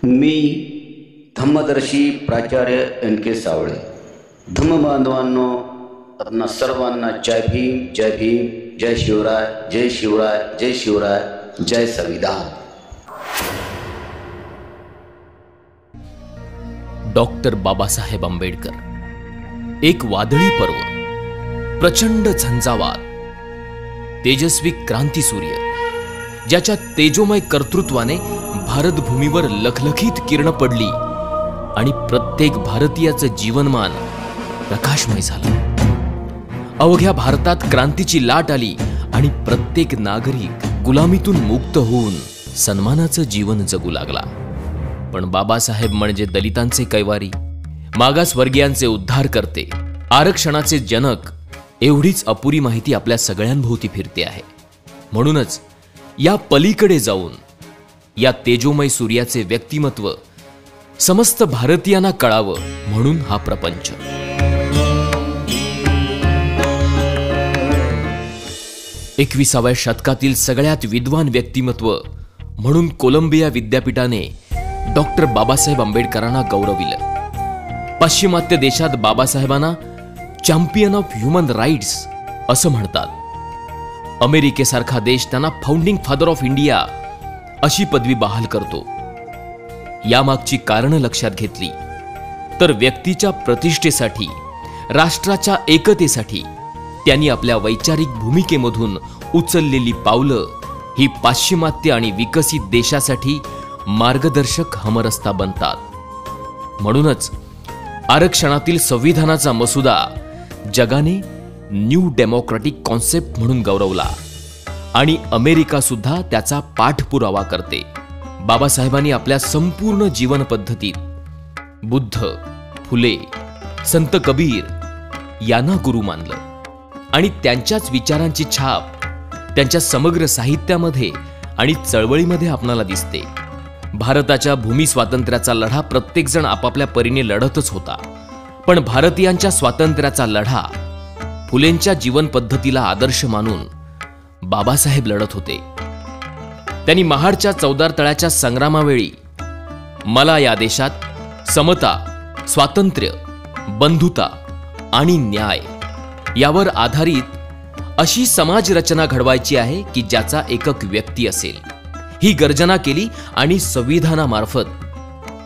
मी धम्मदर्शी प्राचार्य एन के सावळे. धम्म बांधवांनो, आपणा सर्वांना जय भीम, जय भीम, जय शिवराय, जय शिवराय, जय शिवराय, जय संविधान. डॉक्टर बाबासाहेब आंबेडकर. एक वादळी पर्व, प्रचंड झंझावात, तेजस्वी क्रांतीसूर्य, ज्याच्या तेजोमय कर्तृत्वाने भारतभूमीवर लखलखीत किरण पडली आणि प्रत्येक भारतीयाचं जीवनमान प्रकाशमय झालं. अवघ्या भारतात क्रांतीची लाट आली आणि प्रत्येक नागरिक गुलामीतून मुक्त होऊन सन्मानाचं जीवन जगू लागला. पण बाबासाहेब म्हणजे दलितांचे कैवारी, मागासवर्गीयांचे उद्धार करते, आरक्षणाचे जनक, एवढीच अपुरी माहिती आपल्या सगळ्यांभोवती फिरते आहे. म्हणूनच या पलीकडे जाऊन या तेजोमय सूर्याचे व्यक्तिमत्व समस्त भारतीयांना कळावं म्हणून हा प्रपंच. एकविसाव्या शतकातील सगळ्यात विद्वान व्यक्तिमत्व म्हणून कोलंबिया विद्यापीठाने डॉक्टर बाबासाहेब आंबेडकरांना गौरविलं. पाश्चिमात्य देशात बाबासाहेबांना चॅम्पियन ऑफ ह्युमन राईट्स असं म्हणतात. अमेरिकेसारखा देश त्यांना फाउंडिंग फादर ऑफ इंडिया अशी पदवी बहाल करतो. यामागची कारणं लक्षात घेतली तर व्यक्तीच्या प्रतिष्ठेसाठी, राष्ट्राच्या एकतेसाठी त्यांनी आपल्या वैचारिक भूमिकेमधून उचललेली पावलं ही पाश्चिमात्य आणि विकसित देशासाठी मार्गदर्शक हमरस्ता बनतात. म्हणूनच आरक्षणातील संविधानाचा मसुदा जगाने न्यू डेमोक्रॅटिक कॉन्सेप्ट म्हणून गौरवला आणि अमेरिका सुद्धा त्याचा पाठपुरावा करते. बाबासाहेबांनी आपल्या संपूर्ण जीवन पद्धतीत बुद्ध, फुले, संत कबीर यांना गुरु मानलं आणि त्यांच्याच विचारांची छाप त्यांच्या समग्र साहित्यामध्ये आणि चळवळीमध्ये आपणाला दिसते. भारताच्या भूमी स्वातंत्र्याचा लढा प्रत्येकजण आपापल्या परीने लढतच होता, पण भारतीयांच्या स्वातंत्र्याचा लढा फुलेंच्या जीवन पद्धतीला आदर्श मानून बाबासाहेब लढत होते. त्यांनी महाडच्या चौदार तळ्याच्या संग्रामावेळी मला या देशात समता, स्वातंत्र्य, बंधुता आणि न्याय यावर आधारित अशी समाज रचना घडवायची आहे की ज्याचा एकक व्यक्ती असेल, ही गर्जना केली आणि संविधानामार्फत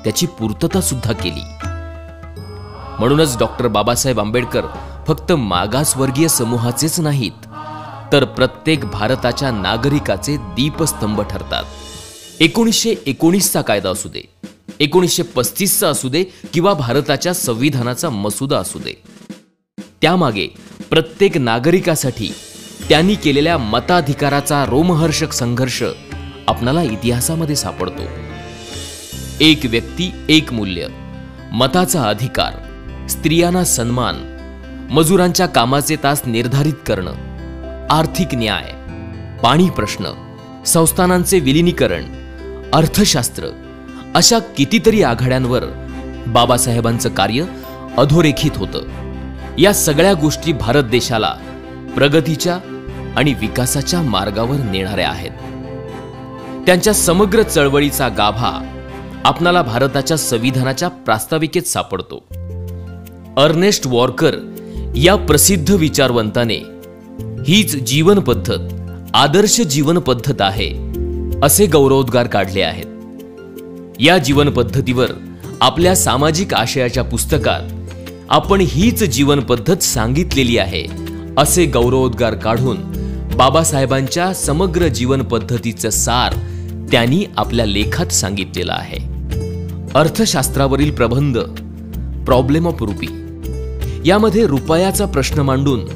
त्याची पूर्तता सुद्धा केली. म्हणूनच डॉक्टर बाबासाहेब आंबेडकर फक्त मागासवर्गीय समूहाचेच नाहीत, तर प्रत्येक भारताच्या नागरिकाचे दीपस्तंभ ठरतात. 1919चा कायदा असू दे, 1935चा असू दे किंवा भारताच्या संविधानाचा मसुदा असू दे, त्यामागे प्रत्येक नागरिकासाठी त्यांनी केलेल्या मताधिकाराचा रोमहर्षक संघर्ष आपणाला इतिहासामध्ये सापडतो. एक व्यक्ती, एक मूल्य, मताचा अधिकार, स्त्रियांना सन्मान, मजुरांच्या कामाचे तास निर्धारित करणं, आर्थिक न्याय, पाणी प्रश्न, संस्थानांचे विलिनीकरण, अर्थशास्त्र अशा कितीतरी आघाड्यांवर बाबासाहेबांचं कार्य अधोरेखित होतं. या सगळ्या गोष्टी भारत देशाला प्रगतीच्या आणि विकासाच्या मार्गावर नेणाऱ्या आहेत. त्यांच्या समग्र चळवळीचा गाभा आपणाला भारताच्या संविधानाच्या प्रास्ताविकेत सापडतो. अर्नेस्ट वॉर्कर या प्रसिद्ध विचारवंताने हीच जीवन पद्धत, आदर्श जीवन पद्धत आहे असे गौरवोद्गार काढले आहेत. या जीवन पद्धतीवर आपल्या सामाजिक आशयाच्या पुस्तकात आपण हीच जीवन पद्धत सांगितलेली आहे असे गौरवोद्गार काढून बाबासाहेबांच्या समग्र जीवन पद्धतीचं सार त्यांनी आपल्या लेखात सांगितलेलं आहे. अर्थशास्त्रावरील प्रबंध प्रॉब्लेम ऑफ रुपी यामध्ये रुपयाचा प्रश्न मांडून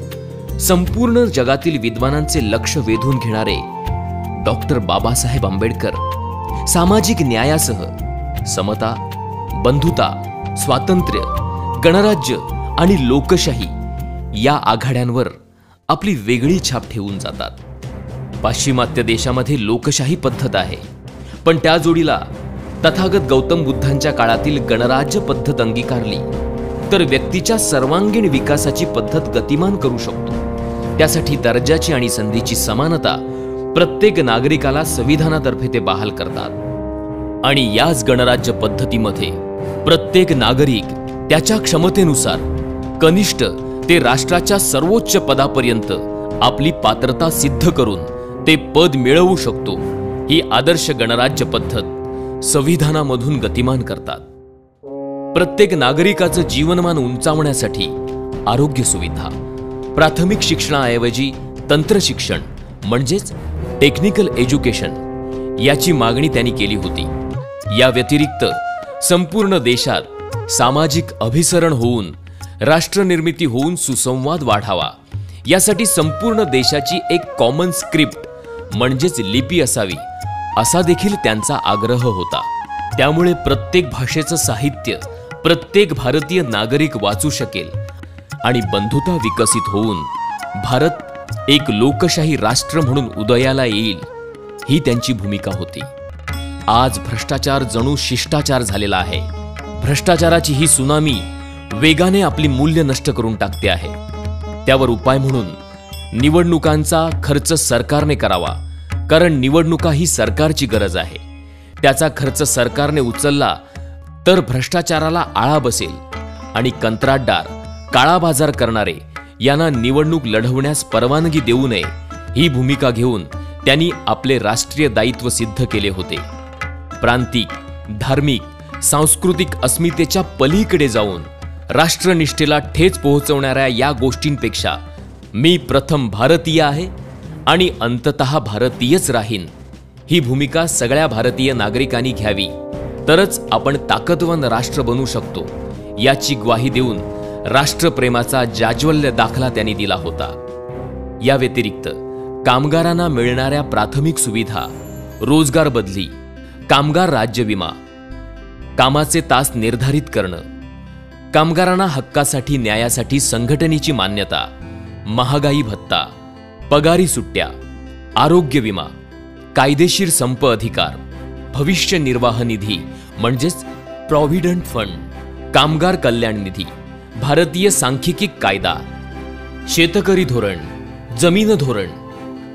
संपूर्ण जगातील विद्वानांचे लक्ष वेधून घेणारे डॉक्टर बाबासाहेब आंबेडकर सामाजिक न्यायासह समता, बंधुता, स्वातंत्र्य, गणराज्य आणि लोकशाही या आघाड्यांवर आपली वेगळी छाप ठेवून जातात. पाश्चिमात्य देशामध्ये लोकशाही पद्धत आहे, पण त्या जोडीला तथागत गौतम बुद्धांच्या काळातील गणराज्य पद्धत अंगीकारली तर व्यक्तीच्या सर्वांगीण विकासाची पद्धत गतिमान करू शकतो. त्यासाठी दर्जाची आणि संधीची समानता प्रत्येक नागरिकाला संविधानातर्फे ते बहाल करतात. आणि याच गणराज्य पद्धतीमध्ये प्रत्येक नागरिक त्याच्या क्षमतेनुसार कनिष्ठ ते राष्ट्राच्या सर्वोच्च पदापर्यंत आपली पात्रता सिद्ध करून ते पद मिळवू शकतो, ही आदर्श गणराज्य पद्धत संविधानामधून गतिमान करतात. प्रत्येक नागरिकाचं जीवनमान उंचावण्यासाठी आरोग्य सुविधा, प्राथमिक शिक्षणाऐवजी तंत्रशिक्षण म्हणजेच टेक्निकल एज्युकेशन याची मागणी त्यांनी केली होती. या व्यतिरिक्त संपूर्ण देशात सामाजिक अभिसरण होऊन राष्ट्रनिर्मिती होऊन सुसंवाद वाढावा, यासाठी संपूर्ण देशाची एक कॉमन स्क्रिप्ट म्हणजेच लिपी असावी, असा देखील त्यांचा आग्रह होता. त्यामुळे प्रत्येक भाषेचं साहित्य प्रत्येक भारतीय नागरिक वाचू शकेल आणि बंधुता विकसित होऊन भारत एक लोकशाही राष्ट्र म्हणून उदयाला येईल, ही त्यांची भूमिका होती. आज भ्रष्टाचार जणू शिष्टाचार झालेला आहे. भ्रष्टाचाराची ही सुनामी वेगाने आपली मूल्य नष्ट करून टाकते आहे. त्यावर उपाय म्हणून निवडणुकांचा खर्च सरकारने करावा, कारण निवडणुका ही सरकारची गरज आहे. त्याचा खर्च सरकारने उचलला तर भ्रष्टाचाराला आळा बसेल आणि कंत्राटदार, काळा बाजार करणारे यांना निवडणूक लढवण्यास परवानगी देऊ नये, ही भूमिका घेऊन त्यांनी आपले राष्ट्रीय दायित्व सिद्ध केले होते. प्रांतिक, धार्मिक, सांस्कृतिक अस्मितेच्या पलीकडे जाऊन राष्ट्रनिष्ठेला ठेच पोहोचवणाऱ्या या गोष्टींपेक्षा मी प्रथम भारतीय आहे आणि अंततः भारतीयच राहीन, ही भूमिका सगळ्या भारतीय नागरिकांनी घ्यावी, तरच आपण ताकदवान राष्ट्र बनू शकतो, याची ग्वाही देऊन राष्ट्रप्रेमाचा जाज्वल्य दाखला त्यांनी दिला होता. या व्यतिरिक्त कामगारांना मिळणाऱ्या प्राथमिक सुविधा, रोजगार बदली, कामगार राज्य विमा, कामाचे तास निर्धारित करणं, कामगारांना हक्कासाठी न्यायासाठी संघटनेची मान्यता, महागाई भत्ता, पगारी सुट्ट्या, आरोग्य विमा, कायदेशीर संप अधिकार, भविष्य निर्वाह निधी म्हणजेच प्रॉव्हिडंट फंड, कामगार कल्याण निधी, भारतीय सांख्यिकी कायदा, शेतकरी धोरण, जमीन धोरण,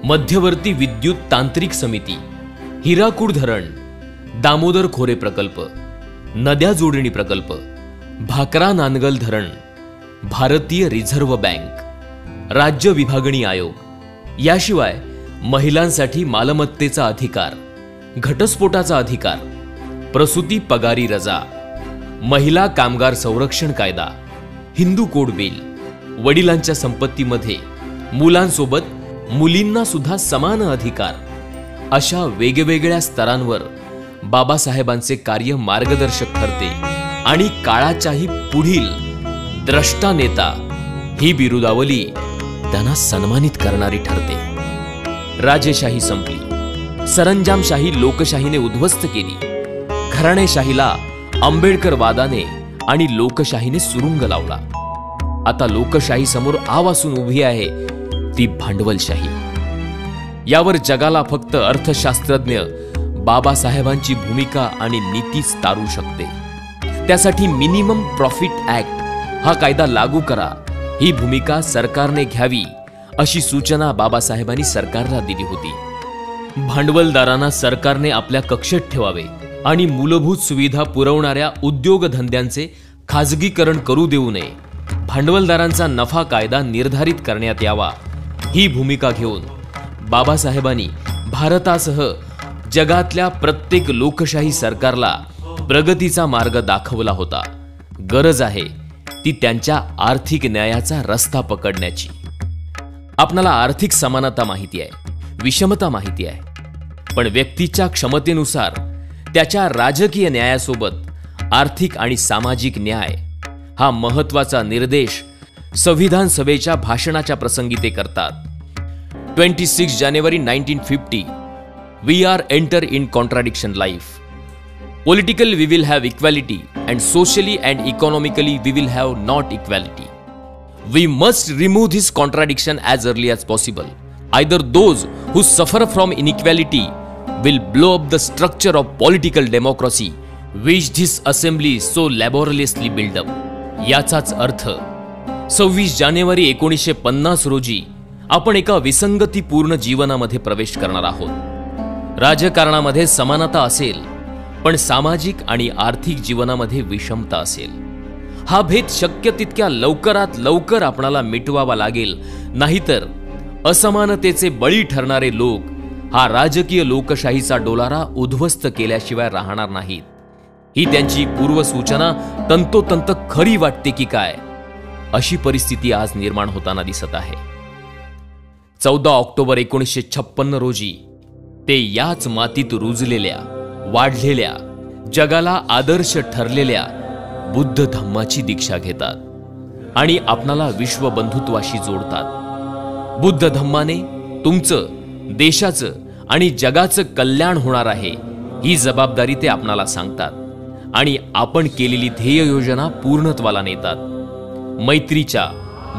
मध्यवर्ती विद्युत तांत्रिक समिती, हिराकूड धरण, दामोदर खोरे प्रकल्प, नद्या जोडणी प्रकल्प, भाकरा नानगल धरण, भारतीय रिझर्व्ह बँक, राज्य विभागणी आयोग, याशिवाय महिलांसाठी मालमत्तेचा अधिकार, घटस्फोटाचा अधिकार, प्रसूती पगारी रजा, महिला कामगार संरक्षण कायदा, हिंदू कोड बिल, वडिलांच्या संपत्तीमध्ये मुलांसोबत मुलींना सुद्धा समान अधिकार, अशा वेगवेगळ्या स्तरांवर बाबासाहेबांचे कार्य मार्गदर्शक ठरते आणि काळाच्याही पुढील द्रष्टा नेता ही बिरुदावली त्यांना सन्मानित करणारी ठरते. राजेशाही संपली, सरंजामशाही लोकशाहीने उद्ध्वस्त केली, घराणेशाहीला आंबेडकरवादाने आणि लोकशाहीने सुरुंग लावला. आता लोकशाही समोर आवासून उभी आहे ती भांडवलशाही. यावर जगाला फक्त अर्थशास्त्रज्ञ बाबासाहेबांची भूमिका आणि नीतीच तारू शकते. त्यासाठी मिनिमम प्रॉफिट ऍक्ट हा कायदा लागू करा, ही भूमिका सरकारने घ्यावी, अशी सूचना बाबासाहेबांनी सरकारला दिली होती. भांडवलदारांना सरकारने आपल्या कक्षेत ठेवावे आणि मूलभूत सुविधा पुरवणाऱ्या उद्योगधंद्यांचे खाजगीकरण करू देऊ नये. भांडवलदारांचा नफा कायदा निर्धारित करण्यात यावा, ही भूमिका घेऊन बाबासाहेबांनी भारतासह जगातल्या प्रत्येक लोकशाही सरकारला प्रगतीचा मार्ग दाखवला होता. गरज आहे ती त्यांच्या आर्थिक न्यायाचा रस्ता पकडण्याची. आपणाला आर्थिक समानता माहिती आहे, विषमता माहिती आहे, पण व्यक्तीच्या क्षमतेनुसार त्याच्या राजकीय न्यायासोबत आर्थिक आणि सामाजिक न्याय हा महत्वाचा निर्देश संविधान सभेच्या भाषणाच्या प्रसंगी ते करतात. 26 जानेवारी 1950 We are enter in contradiction life. Politically we will have equality and socially and economically we will have not equality. We must remove this contradiction as early as possible. Either those who suffer from inequality will blow up the structure of political democracy which this assembly so laboriously built up. याचाच अर्थ 26 जानेवारी 1950 रोजी आपण एका विसंगतीपूर्ण जीवनामध्ये प्रवेश करणार आहोत. राजकारणामध्ये समानता असेल पण सामाजिक आणि आर्थिक जीवनामध्ये विषमता असेल, हा भेद शक्य तितक्या लवकरात लवकर आपणाला मिटवावा लागेल. नाहीतर असमानतेचे बळी ठरणारे लोक हा राजकीय लोकशाहीचा डोलारा उद्ध्वस्त केल्याशिवाय राहणार नाहीत. ही त्यांची पूर्वसूचना तंतोतंत खरी वाटते की काय, अशी परिस्थिती आज निर्माण होताना दिसत आहे. 14 ऑक्टोबर 1956 रोजी ते याच मातीत रुजलेल्या, वाढलेल्या, जगाला आदर्श ठरलेल्या बुद्ध धम्माची दीक्षा घेतात आणि आपणाला विश्वबंधुत्वाशी जोडतात. बुद्ध धम्माने तुमचं, देशाचं आणि जगाचं कल्याण होणार आहे, ही जबाबदारी ते आपणाला सांगतात आणि आपण केलेली ध्येय योजना पूर्णत्वाला नेतात. मैत्रीच्या,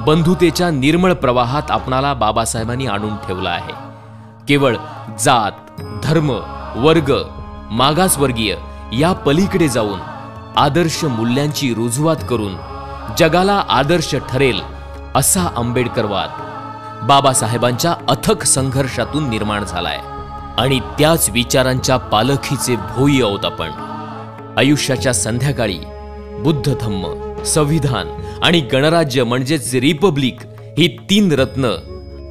बंधुतेच्या निर्मळ प्रवाहात आपणाला बाबासाहेबांनी आणून ठेवलं आहे. केवळ जात, धर्म, वर्ग, मागासवर्गीय या पलीकडे जाऊन आदर्श मूल्यांची रुजवात करून जगाला आदर्श ठरेल असा आंबेडकरवाद बाबासाहेबांच्या अथक संघर्षातून निर्माण झालाय आणि त्याच विचारांच्या पालखीचे भोई आहोत आपण. आयुष्याच्या संध्याकाळी बुद्ध धम्म, संविधान आणि गणराज्य म्हणजेच रिपब्लिक ही 3 रत्न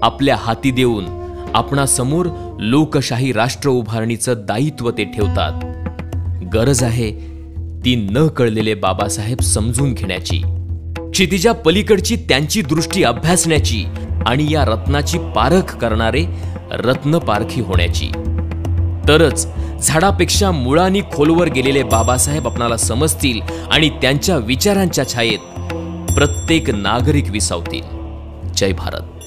आपल्या हाती देऊन आपणासमोर लोकशाही राष्ट्र उभारणीचं दायित्व ते ठेवतात. गरज आहे ती न कळलेले बाबासाहेब समजून घेण्याची, क्षितिजा पलीकडची त्यांची दृष्टी अभ्यासण्याची आणि या रत्नाची पारख करणारे रत्नपारखी होण्याची. तरच झाडापेक्षा मुळांनी खोलवर गेलेले बाबासाहेब आपणाला समजतील आणि त्यांच्या विचारांच्या छायेत प्रत्येक नागरिक विसावतील. जय भारत.